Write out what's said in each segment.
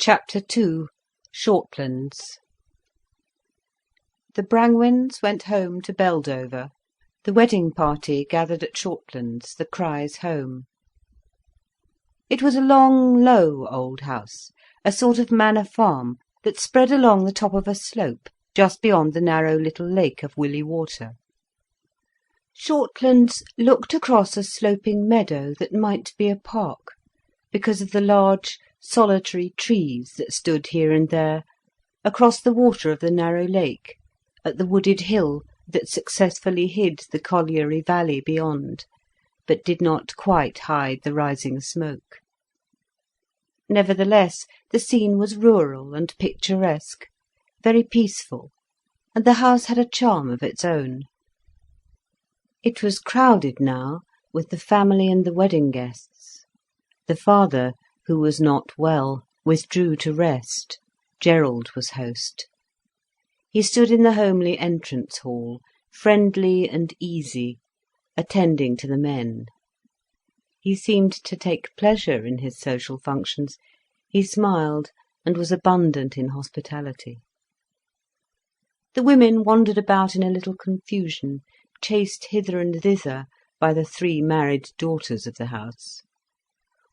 Chapter 2. Shortlands. The Brangwens went home to Beldover. The wedding party gathered at Shortlands, the Criches' home. It was a long, low old house, a sort of manor farm that spread along the top of a slope, just beyond the narrow little lake of Willey Water. Shortlands looked across a sloping meadow that might be a park, because of the large, solitary trees that stood here and there, across the water of the narrow lake, at the wooded hill that successfully hid the colliery valley beyond, but did not quite hide the rising smoke. Nevertheless, the scene was rural and picturesque, very peaceful, and the house had a charm of its own. It was crowded now with the family and the wedding guests. The father, who was not well, withdrew to rest. Gerald was host. He stood in the homely entrance hall, friendly and easy, attending to the men. He seemed to take pleasure in his social functions. He smiled, and was abundant in hospitality. The women wandered about in a little confusion, chased hither and thither by the 3 married daughters of the house.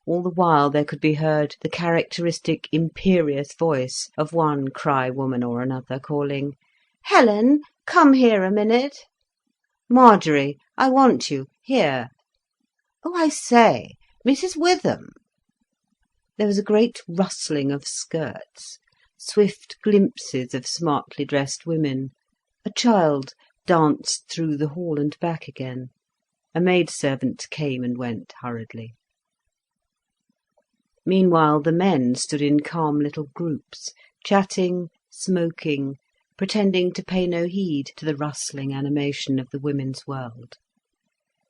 All the while there could be heard the characteristic imperious voice of one Crich woman or another, calling, "Helen, come here a minute." "Marjorie, I want you, here." "Oh, I say, Mrs. Witham." There was a great rustling of skirts, swift glimpses of smartly dressed women. A child danced through the hall and back again. A maidservant came and went hurriedly. Meanwhile the men stood in calm little groups, chatting, smoking, pretending to pay no heed to the rustling animation of the women's world.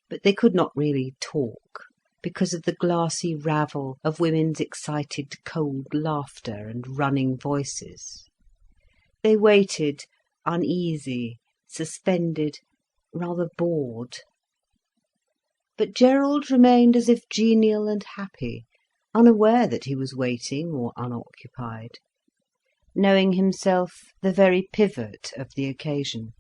But they could not really talk, because of the glassy ravel of women's excited cold laughter and running voices. They waited, uneasy, suspended, rather bored. But Gerald remained as if genial and happy, unaware that he was waiting or unoccupied, knowing himself the very pivot of the occasion.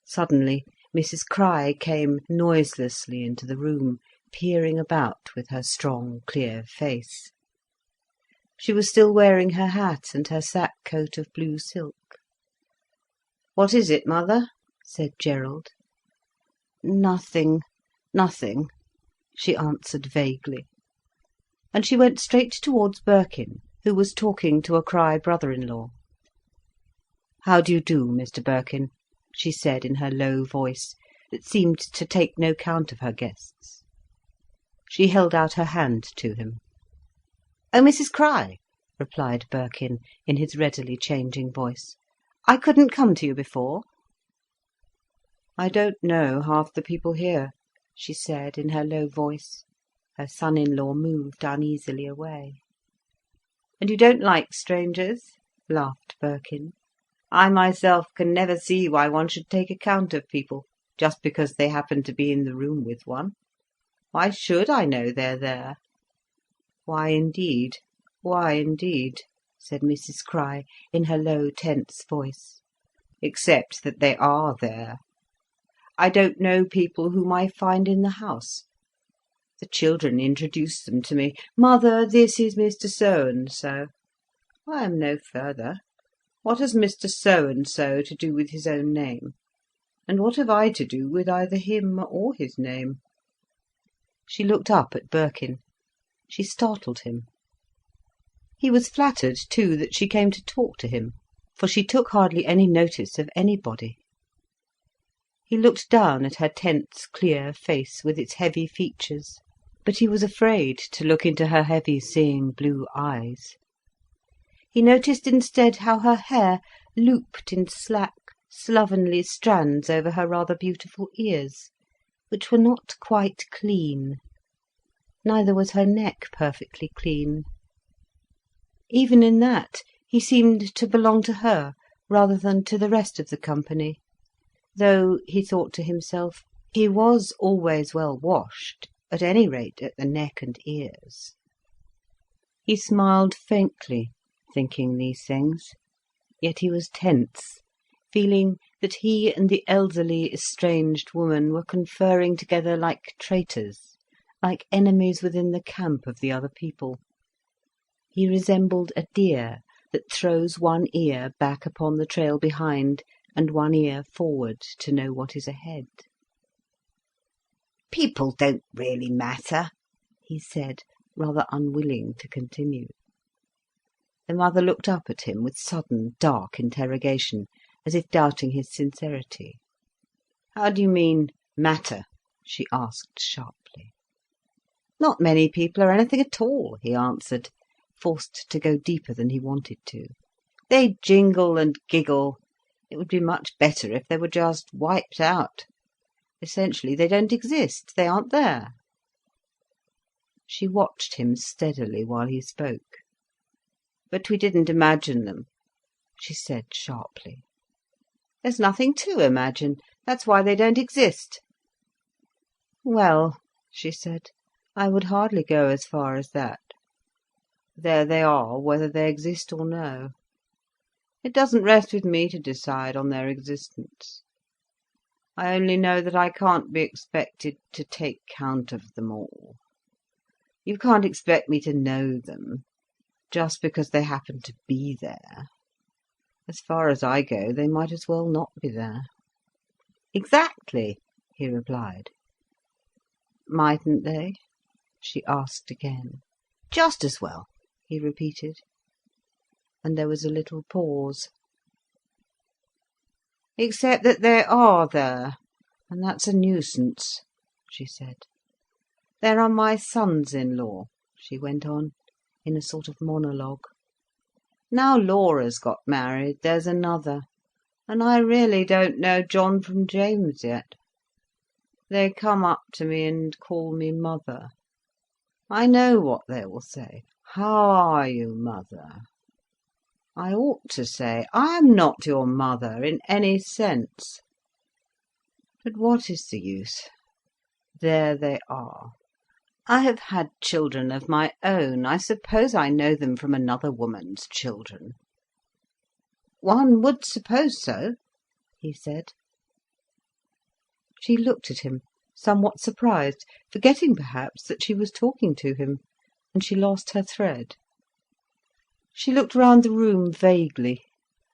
Suddenly Mrs. Crich came noiselessly into the room, peering about with her strong, clear face. She was still wearing her hat and her sack coat of blue silk. "What is it, mother?" said Gerald. "Nothing, nothing," she answered vaguely. And she went straight towards Birkin, who was talking to a Crich brother-in-law. "How do you do, Mr. Birkin?" she said in her low voice, that seemed to take no count of her guests. She held out her hand to him. "Oh, Mrs. Crich," replied Birkin, in his readily changing voice. "I couldn't come to you before." "I don't know half the people here," she said in her low voice. Her son-in-law moved uneasily away. "And you don't like strangers?" laughed Birkin. "I myself can never see why one should take account of people, just because they happen to be in the room with one. Why should I know they're there?" "Why indeed, why indeed," said Mrs. Crich in her low, tense voice. "Except that they are there. I don't know people whom I find in the house. The children introduce them to me. 'Mother, this is Mr. So-and-so.' I am no further. What has Mr. So-and-so to do with his own name? And what have I to do with either him or his name?" She looked up at Birkin. She startled him. He was flattered, too, that she came to talk to him, for she took hardly any notice of anybody. He looked down at her tense, clear face with its heavy features, but he was afraid to look into her heavy seeing blue eyes. He noticed instead how her hair looped in slack, slovenly strands over her rather beautiful ears, which were not quite clean. Neither was her neck perfectly clean. Even in that, he seemed to belong to her rather than to the rest of the company, though, he thought to himself, he was always well washed, at any rate at the neck and ears. He smiled faintly, thinking these things, yet he was tense, feeling that he and the elderly, estranged woman were conferring together like traitors, like enemies within the camp of the other people. He resembled a deer that throws one ear back upon the trail behind and one ear forward to know what is ahead. "People don't really matter," he said, rather unwilling to continue. The mother looked up at him with sudden, dark interrogation, as if doubting his sincerity. "How do you mean, matter?" she asked sharply. "Not many people are anything at all," he answered, forced to go deeper than he wanted to. "They jingle and giggle. It would be much better if they were just wiped out. Essentially, they don't exist. They aren't there." She watched him steadily while he spoke. "But we didn't imagine them," she said sharply. "There's nothing to imagine. That's why they don't exist." "Well," she said, "I would hardly go as far as that. There they are, whether they exist or no. It doesn't rest with me to decide on their existence. I only know that I can't be expected to take count of them all. You can't expect me to know them, just because they happen to be there. As far as I go, they might as well not be there." "Exactly," he replied. "Mightn't they?" she asked again. "Just as well," he repeated. And there was a little pause. "Except that they are there, and that's a nuisance," she said. "There are my sons-in-law," she went on, in a sort of monologue. "Now Laura's got married, there's another, and I really don't know John from James yet. They come up to me and call me mother. I know what they will say. 'How are you, mother?' I ought to say, 'I am not your mother in any sense.' But what is the use? There they are. I have had children of my own. I suppose I know them from another woman's children." "One would suppose so," he said. She looked at him, somewhat surprised, forgetting perhaps that she was talking to him, and she lost her thread. She looked round the room vaguely.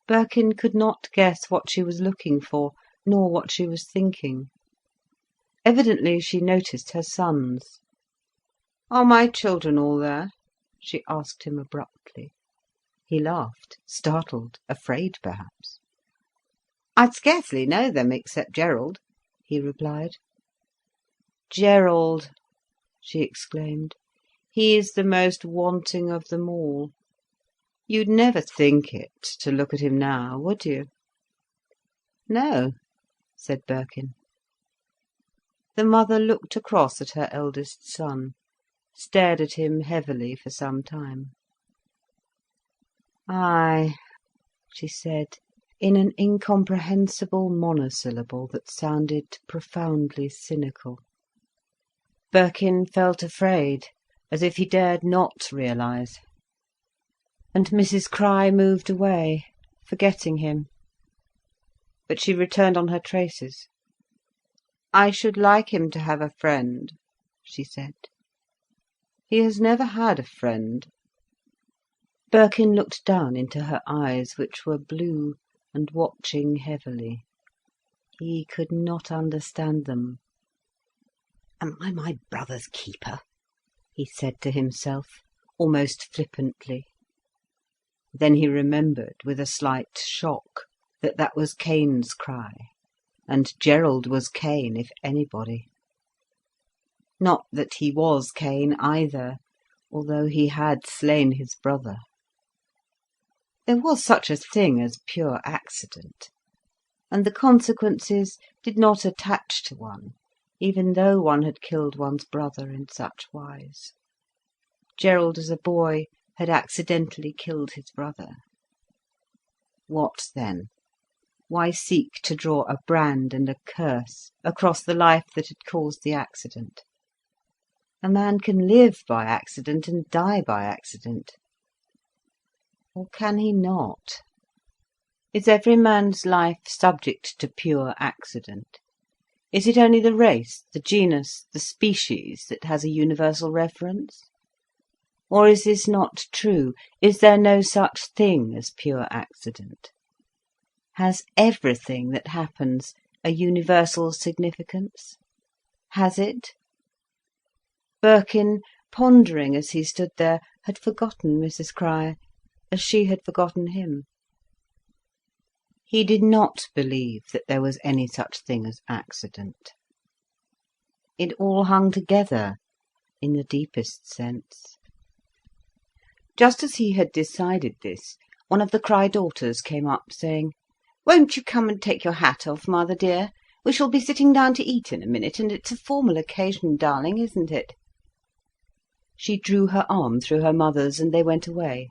Birkin could not guess what she was looking for, nor what she was thinking. Evidently she noticed her sons. "Are my children all there?" she asked him abruptly. He laughed, startled, afraid perhaps. "I scarcely know them, except Gerald," he replied. "Gerald!" she exclaimed. "He is the most wanting of them all. You'd never think it, to look at him now, would you?" "No," said Birkin. The mother looked across at her eldest son, stared at him heavily for some time. "Ay," she said, in an incomprehensible monosyllable that sounded profoundly cynical. Birkin felt afraid, as if he dared not realise. And Mrs Crich moved away, forgetting him. But she returned on her traces. "I should like him to have a friend," she said. "He has never had a friend." Birkin looked down into her eyes, which were blue and watching heavily. He could not understand them. "Am I my brother's keeper?" he said to himself, almost flippantly. Then he remembered, with a slight shock, that that was Cain's cry, and Gerald was Cain, if anybody. Not that he was Cain either, although he had slain his brother. There was such a thing as pure accident, and the consequences did not attach to one, even though one had killed one's brother in such wise. Gerald, as a boy, had accidentally killed his brother. What then? Why seek to draw a brand and a curse across the life that had caused the accident? A man can live by accident and die by accident. Or can he not? Is every man's life subject to pure accident? Is it only the race, the genus, the species that has a universal reference? Or is this not true? Is there no such thing as pure accident? Has everything that happens a universal significance? Has it? Birkin, pondering as he stood there, had forgotten Mrs. Crich, as she had forgotten him. He did not believe that there was any such thing as accident. It all hung together, in the deepest sense. Just as he had decided this, one of the Crich daughters came up, saying, "Won't you come and take your hat off, mother dear? We shall be sitting down to eat in a minute, and it's a formal occasion, darling, isn't it?" She drew her arm through her mother's, and they went away.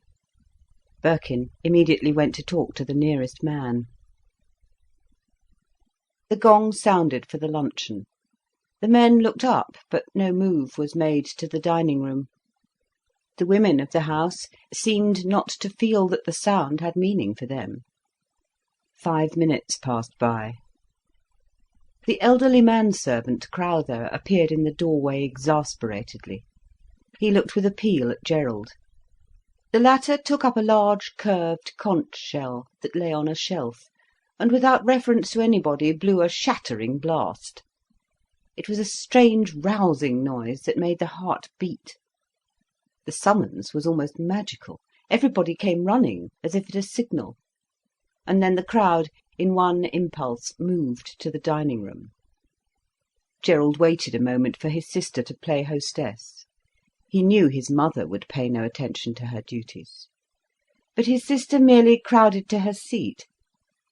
Birkin immediately went to talk to the nearest man. The gong sounded for the luncheon. The men looked up, but no move was made to the dining room. The women of the house seemed not to feel that the sound had meaning for them. 5 minutes passed by. The elderly manservant, Crowther, appeared in the doorway exasperatedly. He looked with appeal at Gerald. The latter took up a large curved conch shell that lay on a shelf, and without reference to anybody blew a shattering blast. It was a strange rousing noise that made the heart beat. The summons was almost magical. Everybody came running, as if at a signal. And then the crowd, in one impulse, moved to the dining room. Gerald waited a moment for his sister to play hostess. He knew his mother would pay no attention to her duties. But his sister merely crowded to her seat.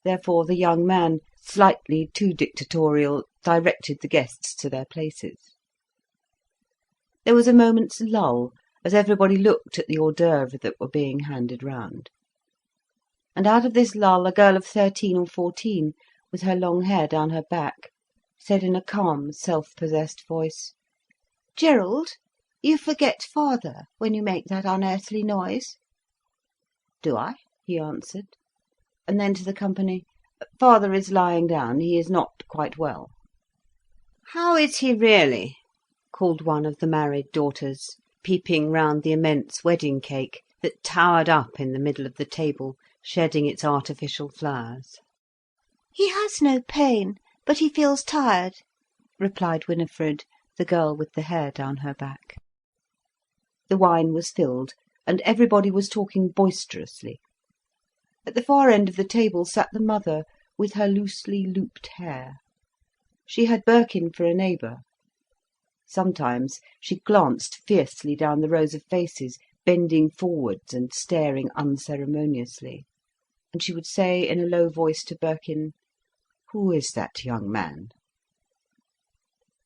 Therefore the young man, slightly too dictatorial, directed the guests to their places. There was a moment's lull, as everybody looked at the hors d'oeuvres that were being handed round. And out of this lull a girl of 13 or 14, with her long hair down her back, said in a calm, self-possessed voice, "Gerald, you forget father when you make that unearthly noise." "Do I?" he answered. And then to the company, "Father is lying down, he is not quite well." "How is he really?" called one of the married daughters, peeping round the immense wedding cake that towered up in the middle of the table, shedding its artificial flowers. "He has no pain, but he feels tired," replied Winifred, the girl with the hair down her back. The wine was filled, and everybody was talking boisterously. At the far end of the table sat the mother, with her loosely looped hair. She had Birkin for a neighbour. Sometimes she glanced fiercely down the rows of faces, bending forwards and staring unceremoniously, and she would say in a low voice to Birkin, "Who is that young man?"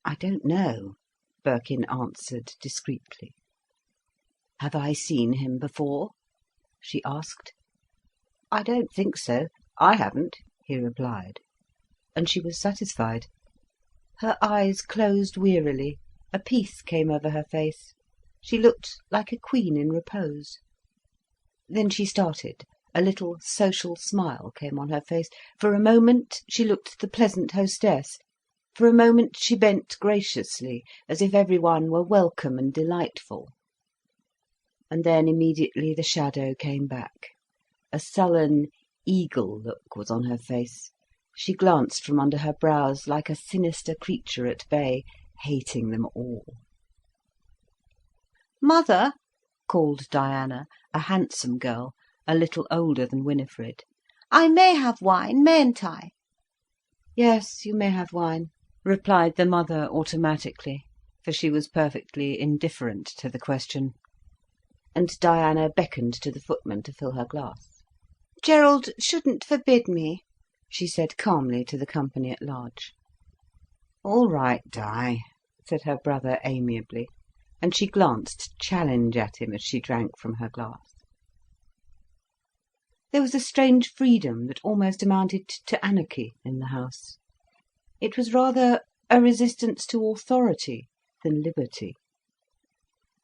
"I don't know," Birkin answered discreetly. "Have I seen him before?" she asked. "I don't think so. I haven't," he replied. And she was satisfied. Her eyes closed wearily, a peace came over her face. She looked like a queen in repose. Then she started, a little social smile came on her face. For a moment she looked the pleasant hostess. For a moment she bent graciously, as if every one were welcome and delightful. And then immediately the shadow came back. A sullen, eagle look was on her face. She glanced from under her brows like a sinister creature at bay, hating them all. "Mother," called Diana, a handsome girl, a little older than Winifred, "I may have wine, mayn't I?" "Yes, you may have wine," replied the mother automatically, for she was perfectly indifferent to the question. And Diana beckoned to the footman to fill her glass. "Gerald shouldn't forbid me," she said calmly to the company at large. "All right, Di," said her brother amiably, and she glanced challenge at him as she drank from her glass. There was a strange freedom that almost amounted to anarchy in the house. It was rather a resistance to authority than liberty.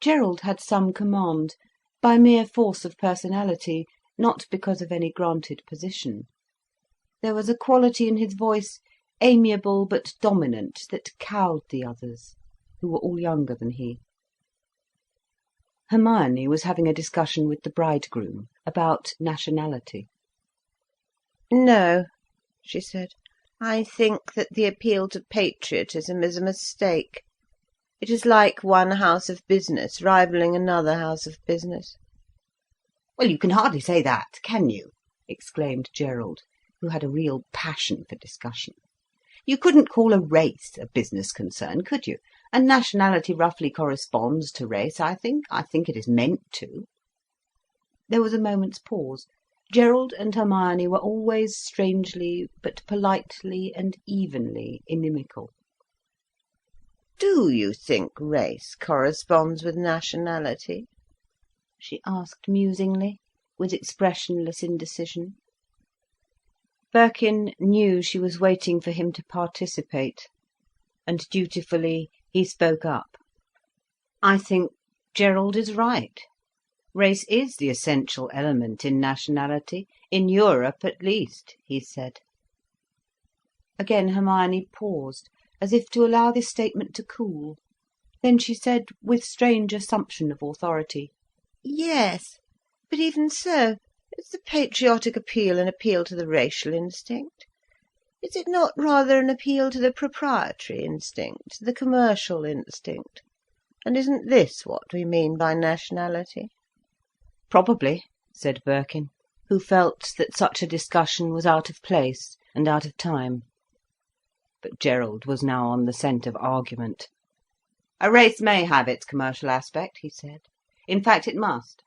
Gerald had some command, by mere force of personality, not because of any granted position. There was a quality in his voice, amiable but dominant, that cowed the others, who were all younger than he. Hermione was having a discussion with the bridegroom about nationality. "No," she said, "I think that the appeal to patriotism is a mistake. It is like one house of business rivalling another house of business." "Well, you can hardly say that, can you?" exclaimed Gerald, who had a real passion for discussion. "You couldn't call a race a business concern, could you? And nationality roughly corresponds to race, I think. I think it is meant to." There was a moment's pause. Gerald and Hermione were always strangely, but politely and evenly inimical. "Do you think race corresponds with nationality?" she asked musingly, with expressionless indecision. Birkin knew she was waiting for him to participate, and dutifully he spoke up. "I think Gerald is right. Race is the essential element in nationality, in Europe at least," he said. Again Hermione paused, as if to allow this statement to cool. Then she said, with strange assumption of authority, "Yes, but even so, is the patriotic appeal an appeal to the racial instinct? Is it not rather an appeal to the proprietary instinct, the commercial instinct? And isn't this what we mean by nationality?" "Probably," said Birkin, who felt that such a discussion was out of place and out of time. But Gerald was now on the scent of argument. "A race may have its commercial aspect," he said. "In fact, it must.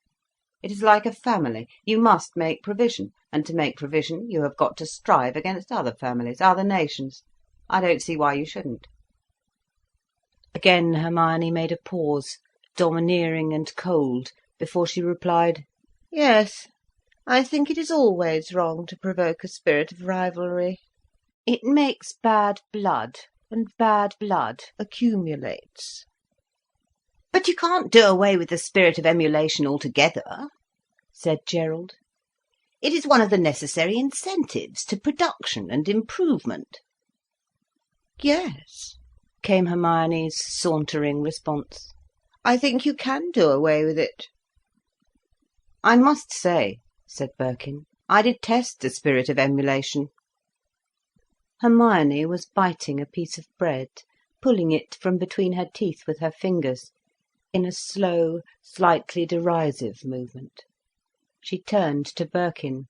It is like a family. You must make provision, and to make provision you have got to strive against other families, other nations. I don't see why you shouldn't." Again Hermione made a pause, domineering and cold, before she replied, "Yes, I think it is always wrong to provoke a spirit of rivalry. It makes bad blood, and bad blood accumulates." "But you can't do away with the spirit of emulation altogether," said Gerald. "It is one of the necessary incentives to production and improvement." "Yes," came Hermione's sauntering response. "I think you can do away with it." "I must say," said Birkin, "I detest the spirit of emulation." Hermione was biting a piece of bread, pulling it from between her teeth with her fingers, in a slow, slightly derisive movement. She turned to Birkin.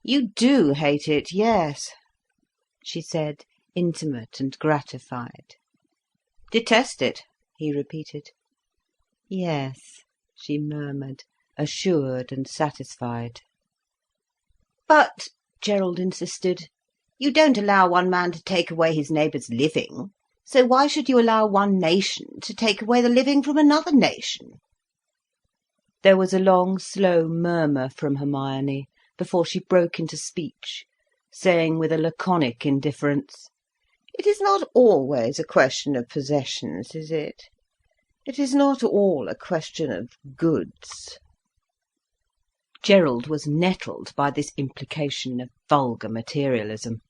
"You do hate it, yes," she said, intimate and gratified. "Detest it," he repeated. "Yes," she murmured, assured and satisfied. "But," Gerald insisted, "you don't allow one man to take away his neighbour's living, so why should you allow one nation to take away the living from another nation?" There was a long, slow murmur from Hermione before she broke into speech, saying with a laconic indifference, "It is not always a question of possessions, is it? It is not all a question of goods." Gerald was nettled by this implication of vulgar materialism.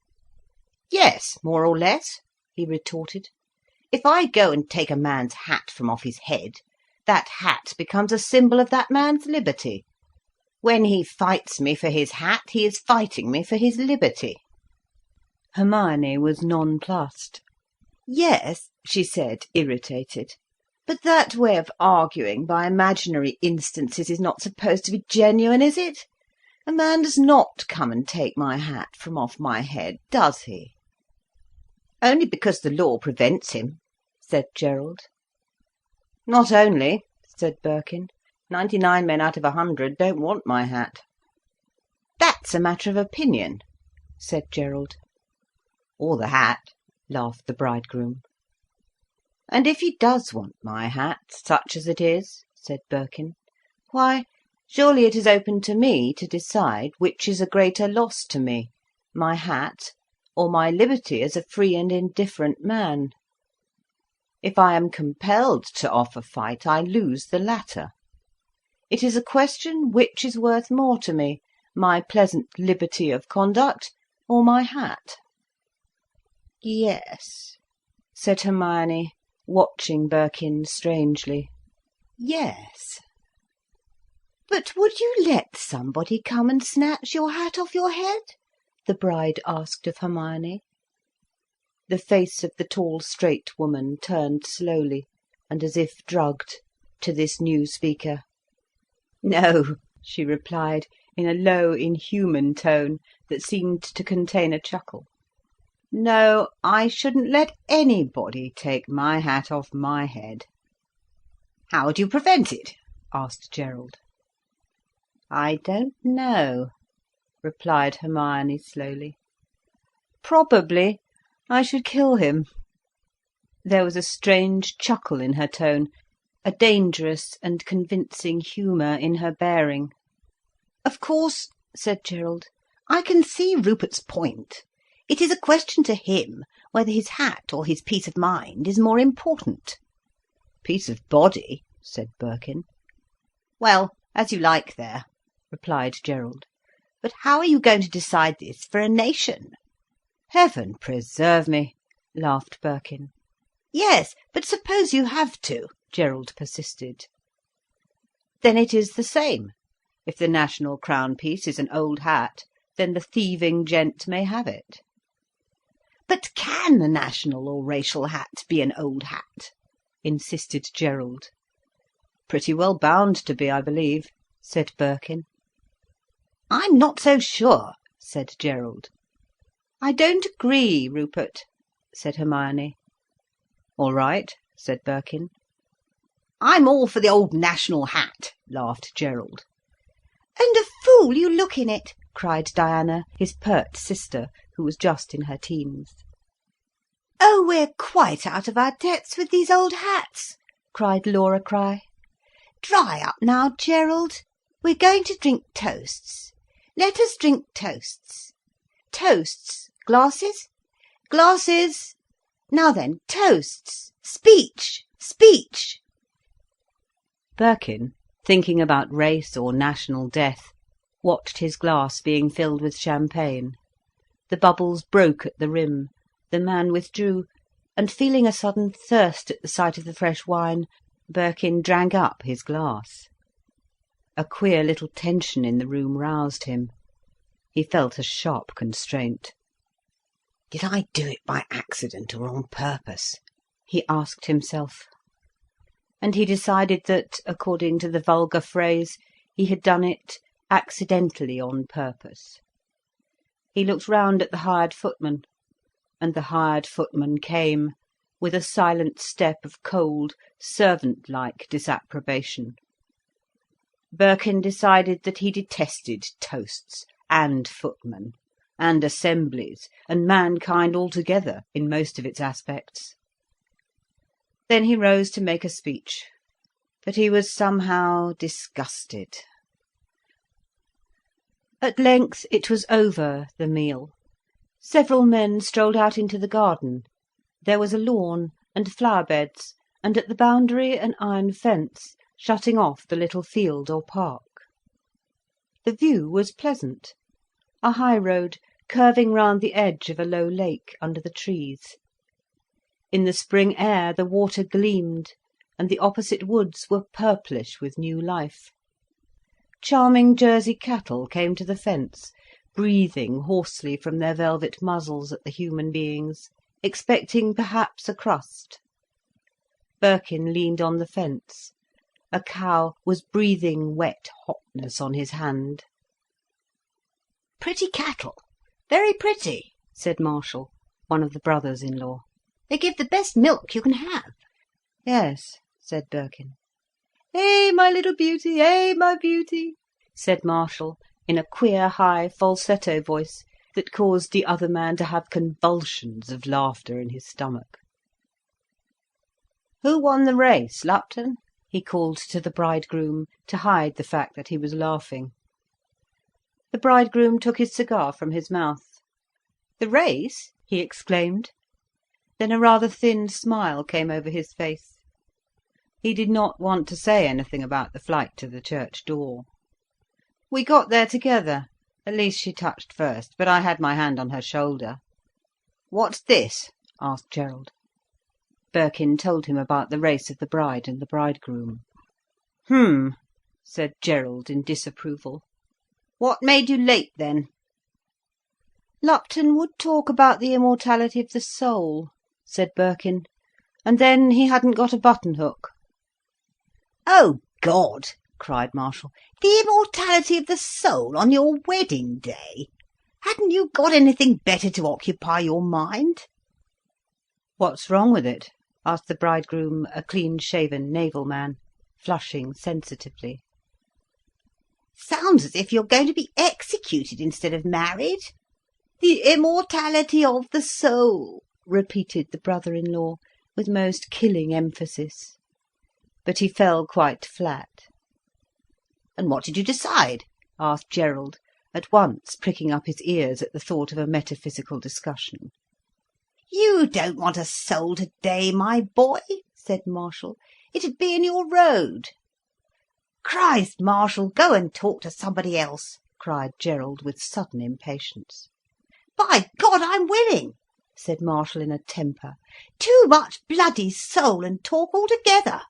"Yes, more or less," he retorted. "If I go and take a man's hat from off his head, that hat becomes a symbol of that man's liberty. When he fights me for his hat, he is fighting me for his liberty." Hermione was nonplussed. "Yes," she said, irritated, "but that way of arguing by imaginary instances is not supposed to be genuine, is it? A man does not come and take my hat from off my head, does he?" "Only because the law prevents him," said Gerald. "Not only," said Birkin. 99 men out of 100 don't want my hat." "That's a matter of opinion," said Gerald. "Or the hat," laughed the bridegroom. "And if he does want my hat, such as it is," said Birkin, "why, surely it is open to me to decide which is a greater loss to me, my hat, or my liberty as a free and indifferent man." If I am compelled to offer fight, I lose the latter. It is a question which is worth more to me, my pleasant liberty of conduct, or my hat." "Yes," said Hermione, watching Birkin strangely. "Yes." "But would you let somebody come and snatch your hat off your head?" the bride asked of Hermione. The face of the tall straight woman turned slowly, and as if drugged, to this new speaker. "No," she replied, in a low, inhuman tone that seemed to contain a chuckle. "No, I shouldn't let anybody take my hat off my head." "How would you prevent it?" asked Gerald. "I don't know," replied Hermione slowly. "Probably I should kill him." There was a strange chuckle in her tone, a dangerous and convincing humour in her bearing. "Of course," said Gerald, "I can see Rupert's point. It is a question to him whether his hat or his peace of mind is more important." "Peace of body," said Birkin. "Well, as you like there," replied Gerald. "But how are you going to decide this for a nation?" "Heaven preserve me!" laughed Birkin. "Yes, but suppose you have to," Gerald persisted. "Then it is the same. If the national crown piece is an old hat, then the thieving gent may have it." "But can the national or racial hat be an old hat?" insisted Gerald. "Pretty well bound to be, I believe," said Birkin. "I'm not so sure," said Gerald. "I don't agree, Rupert," said Hermione. "All right," said Birkin. "I'm all for the old national hat," laughed Gerald. "And a fool you look in it," cried Diana, his pert sister, who was just in her teens. "Oh, we're quite out of our depths with these old hats," cried Laura Crich. "Dry up now, Gerald. We're going to drink toasts. Let us drink toasts. Toasts. Glasses? Glasses. Now then, toasts. Speech. Speech." Birkin, thinking about race or national death, watched his glass being filled with champagne. The bubbles broke at the rim, the man withdrew, and feeling a sudden thirst at the sight of the fresh wine, Birkin drank up his glass. A queer little tension in the room roused him. He felt a sharp constraint. "Did I do it by accident or on purpose?" he asked himself. And he decided that, according to the vulgar phrase, he had done it accidentally on purpose. He looked round at the hired footman, and the hired footman came, with a silent step of cold, servant-like disapprobation. Birkin decided that he detested toasts, and footmen, and assemblies, and mankind altogether, in most of its aspects. Then he rose to make a speech, but he was somehow disgusted. At length it was over, the meal. Several men strolled out into the garden. There was a lawn, and flower beds, and at the boundary an iron fence, shutting off the little field or park. The view was pleasant, a high road curving round the edge of a low lake under the trees. In the spring air the water gleamed, and the opposite woods were purplish with new life. Charming Jersey cattle came to the fence, breathing hoarsely from their velvet muzzles at the human beings, expecting perhaps a crust. Birkin leaned on the fence. A cow was breathing wet hotness on his hand. "Pretty cattle, very pretty," said Marshall, one of the brothers-in-law. "They give the best milk you can have." "Yes," said Birkin. "Eh, my little beauty, eh, my beauty," said Marshall, in a queer high falsetto voice that caused the other man to have convulsions of laughter in his stomach. "Who won the race, Lupton?" he called to the bridegroom, to hide the fact that he was laughing. The bridegroom took his cigar from his mouth. "The race?" he exclaimed. Then a rather thin smile came over his face. He did not want to say anything about the flight to the church door. "We got there together. At least she touched first, but I had my hand on her shoulder." "What's this?" asked Gerald. Birkin told him about the race of the bride and the bridegroom. "H'm," said Gerald in disapproval. "What made you late, then?" "Lupton would talk about the immortality of the soul," said Birkin, "and then he hadn't got a button-hook." "Oh God!" cried Marshall. "The immortality of the soul on your wedding day! Hadn't you got anything better to occupy your mind?" "What's wrong with it?" asked the bridegroom, a clean-shaven naval man, flushing sensitively. "Sounds as if you're going to be executed instead of married. The immortality of the soul," repeated the brother-in-law, with most killing emphasis. But he fell quite flat. "And what did you decide?" asked Gerald, at once pricking up his ears at the thought of a metaphysical discussion. "You don't want a soul today, my boy," said Marshall. "It'd be in your road." "Christ, Marshall, go and talk to somebody else," cried Gerald with sudden impatience. "By God, I'm willing," said Marshall in a temper. "Too much bloody soul and talk altogether."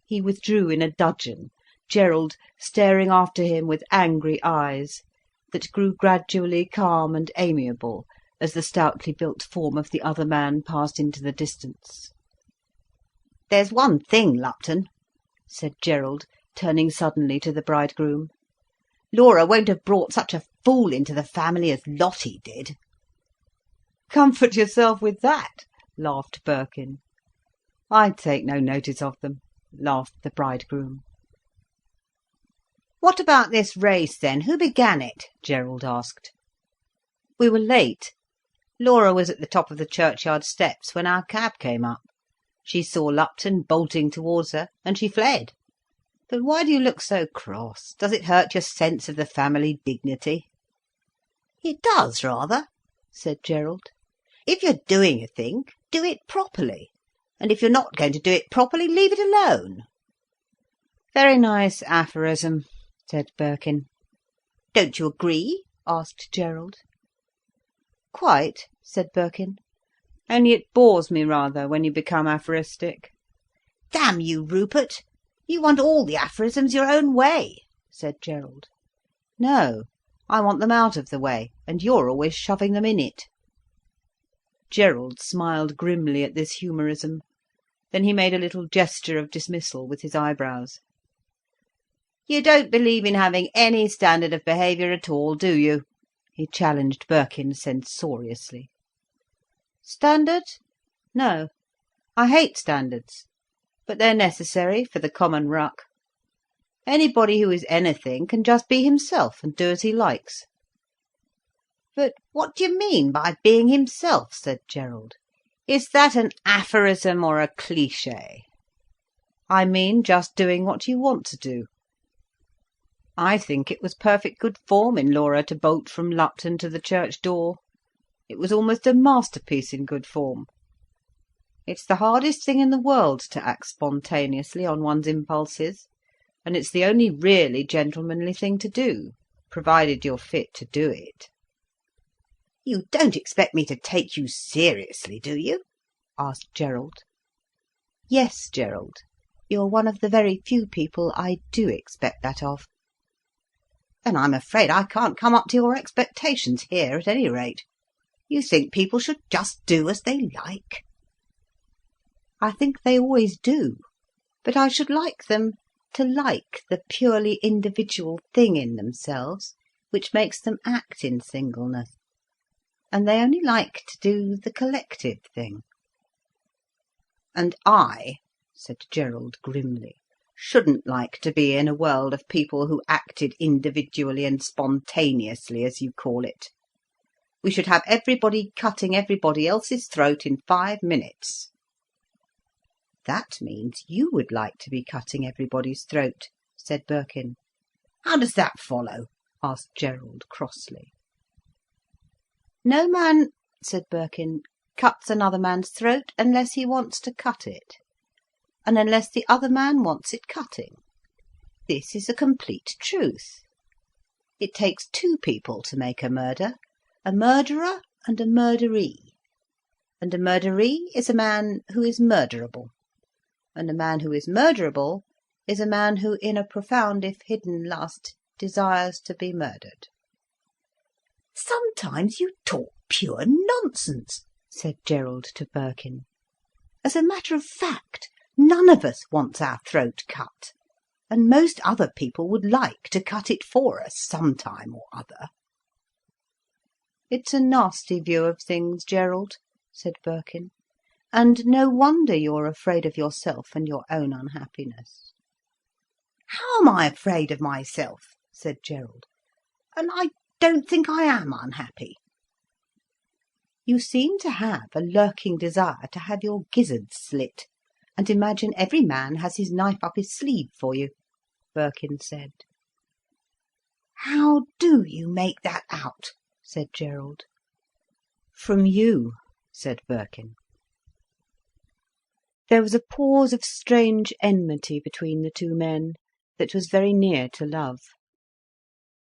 He withdrew in a dudgeon, Gerald staring after him with angry eyes, that grew gradually calm and amiable as the stoutly built form of the other man passed into the distance. "There's one thing, Lupton," said Gerald, turning suddenly to the bridegroom. "Laura won't have brought such a fool into the family as Lottie did." "Comfort yourself with that," laughed Birkin. "I take no notice of them," laughed the bridegroom. "What about this race, then? Who began it?" Gerald asked. "We were late. Laura was at the top of the churchyard steps when our cab came up. She saw Lupton bolting towards her, and she fled. But why do you look so cross? Does it hurt your sense of the family dignity?" "It does, rather," said Gerald. "If you're doing a thing, do it properly. And if you're not going to do it properly, leave it alone." "Very nice aphorism," said Birkin. "Don't you agree?" asked Gerald. "Quite," said Birkin. "Only it bores me rather when you become aphoristic." "Damn you, Rupert! You want all the aphorisms your own way," said Gerald. "No, I want them out of the way, and you're always shoving them in it." Gerald smiled grimly at this humorism. Then he made a little gesture of dismissal with his eyebrows. "You don't believe in having any standard of behaviour at all, do you?" he challenged Birkin censoriously. "Standard? No. I hate standards. But they're necessary for the common ruck. Anybody who is anything can just be himself and do as he likes." "But what do you mean by being himself?" said Gerald. "Is that an aphorism or a cliché?" "I mean just doing what you want to do. I think it was perfect good form in Laura to bolt from Lupton to the church door. It was almost a masterpiece in good form. It's the hardest thing in the world to act spontaneously on one's impulses, and it's the only really gentlemanly thing to do, provided you're fit to do it." "You don't expect me to take you seriously, do you?" asked Gerald. "Yes, Gerald, you're one of the very few people I do expect that of." "Then I'm afraid I can't come up to your expectations here, at any rate. You think people should just do as they like." "I think they always do. But I should like them to like the purely individual thing in themselves which makes them act in singleness. And they only like to do the collective thing." "And I," said Gerald grimly, "shouldn't like to be in a world of people who acted individually and spontaneously, as you call it. We should have everybody cutting everybody else's throat in 5 minutes." "That means you would like to be cutting everybody's throat," said Birkin. "How does that follow?" asked Gerald crossly. "No man," said Birkin, cuts another man's throat unless he wants to cut it, and unless the other man wants it cutting. This is a complete truth. It takes two people to make a murder, a murderer and a murderee. And a murderee is a man who is murderable. And a man who is murderable is a man who, in a profound if hidden lust, desires to be murdered. "Sometimes you talk pure nonsense," said Gerald to Birkin. "As a matter of fact, none of us wants our throat cut, and most other people would like to cut it for us some time or other." "It's a nasty view of things, Gerald," said Birkin, "and no wonder you're afraid of yourself and your own unhappiness." "How am I afraid of myself?" said Gerald. "And I don't think I am unhappy." "You seem to have a lurking desire to have your gizzards slit, and imagine every man has his knife up his sleeve for you," Birkin said. "How do you make that out?" said Gerald. "From you," said Birkin. There was a pause of strange enmity between the two men that was very near to love.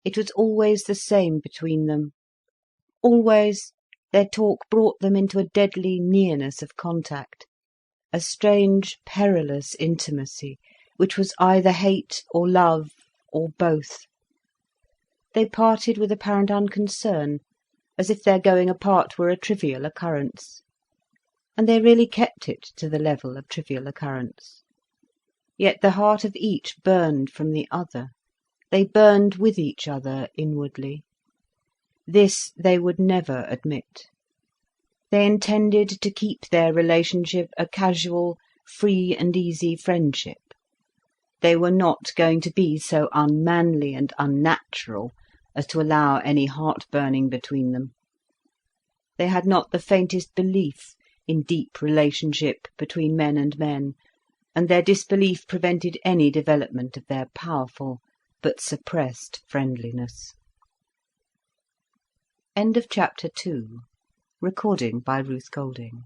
It was always the same between them. Always their talk brought them into a deadly nearness of contact, a strange, perilous intimacy, which was either hate or love or both. They parted with apparent unconcern, as if their going apart were a trivial occurrence. And they really kept it to the level of trivial occurrence. Yet the heart of each burned from the other. They burned with each other inwardly. This they would never admit. They intended to keep their relationship a casual, free and easy friendship. They were not going to be so unmanly and unnatural as to allow any heart-burning between them. They had not the faintest belief in deep relationship between men and men, and their disbelief prevented any development of their powerful but suppressed friendliness. End of chapter 2. Recording by Ruth Golding.